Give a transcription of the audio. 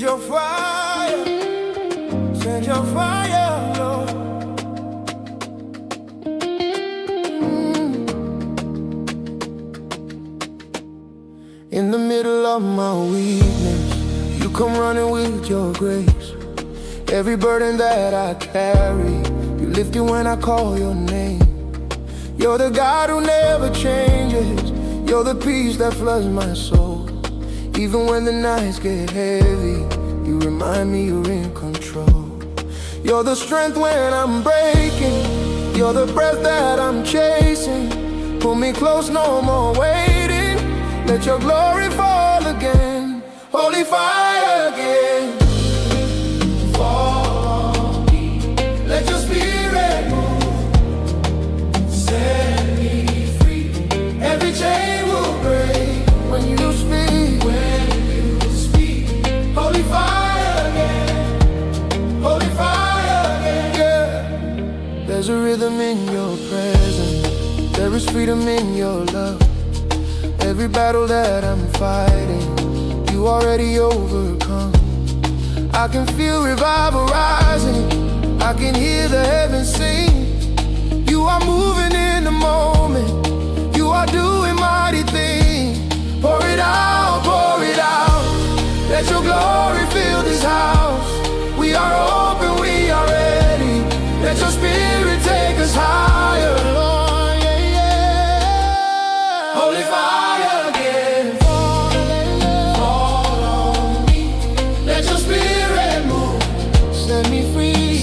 your fire, send your fire, Lord. In the middle of my weakness, you come running with your grace. Every burden that I carry, you lift it when I call your name. You're the God who never changes. You're the peace that floods my soul. Even when the nights get heavy, you remind me you're in control. You're the strength when I'm breaking. You're the breath that I'm chasing. Pull me close, no more waiting. Let your glory fall again. Holy fire again. Fall on me. Let your spirit move. Set me free. Every chain will break when you speak. When you speak. Holy fire again. Holy fire again. Yeah. There's a rhythm in your presence. There is freedom in your love. Every battle that I'm fighting, you already overcome. I can feel revival rising. I can hear the heavens sing. You are moving in the moment. You are doing mighty things. Pour it out, pour it out. Let your glory fill this house. We are open, we are ready. Let your spirit take us higher, Lord, yeah, yeah. Holy fire. Set me free.